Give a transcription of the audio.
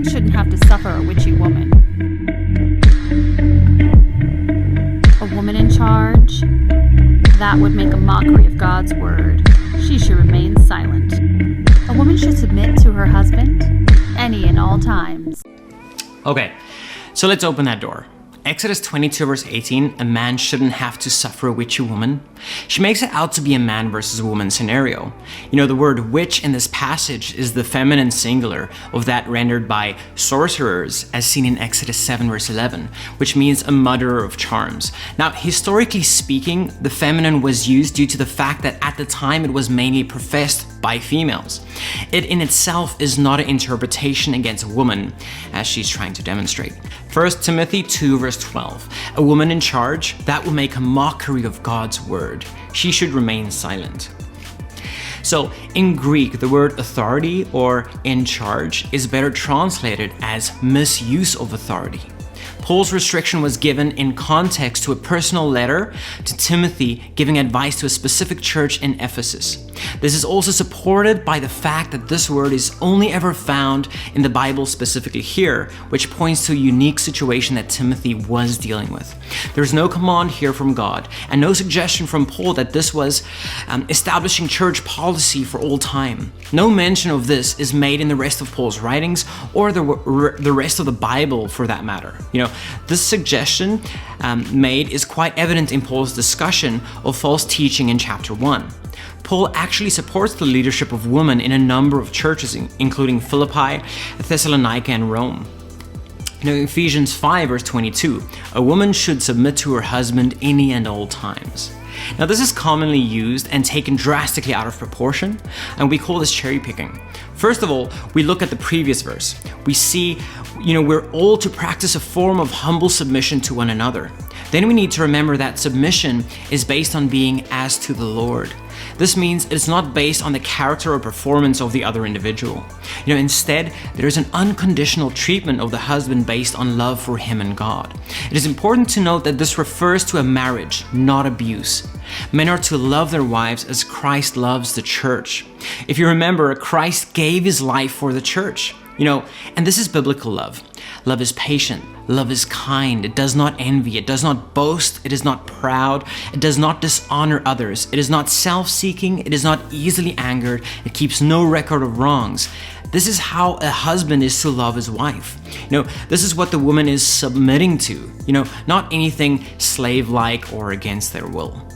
man shouldn't have to suffer a witchy woman. A woman in charge? That would make a mockery of God's word. She should remain silent. A woman should submit to her husband, any and all times. Okay, so let's open that door. Exodus 22 verse 18, a man shouldn't have to suffer a witchy woman. She makes it out to be a man versus woman scenario. You know, the word witch in this passage is the feminine singular of that rendered by sorcerers as seen in Exodus 7 verse 11, which means a mutterer of charms. Now, historically speaking, the feminine was used due to the fact that at the time it was mainly professed by females. It in itself is not an interpretation against a woman, as she's trying to demonstrate. 1 Timothy 2 verse 12, a woman in charge, that will make a mockery of God's word. She should remain silent. So in Greek, the word authority or in charge is better translated as misuse of authority. Paul's restriction was given in context to a personal letter to Timothy giving advice to a specific church in Ephesus. This is also supported by the fact that this word is only ever found in the Bible, specifically here, which points to a unique situation that Timothy was dealing with. There's no command here from God and no suggestion from Paul that this was establishing church policy for all time. No mention of this is made in the rest of Paul's writings or the rest of the Bible for that matter. You know, this suggestion made is quite evident in Paul's discussion of false teaching in chapter 1. Paul actually supports the leadership of women in a number of churches, including Phillipi, Thessalonica, and Rome. Now, in Ephesians 5 verse 22, a woman should submit to her husband any and all times. Now, this is commonly used and taken drastically out of proportion, and we call this cherry picking. First of all, we look at the previous verse. We see, we're all to practice a form of humble submission to one another. Then we need to remember that submission is based on being as to the Lord. This means it's not based on the character or performance of the other individual. Instead, there is an unconditional treatment of the husband based on love for him and God. It is important to note that this refers to a marriage, not abuse. Men are to love their wives as Christ loves the church. If you remember, Christ gave his life for the church. And this is biblical love. Love is patient. Love is kind. It does not envy. It does not boast. It is not proud. It does not dishonor others. It is not self-seeking. It is not easily angered. It keeps no record of wrongs. This is how a husband is to love his wife. This is what the woman is submitting to. Not anything slave-like or against their will.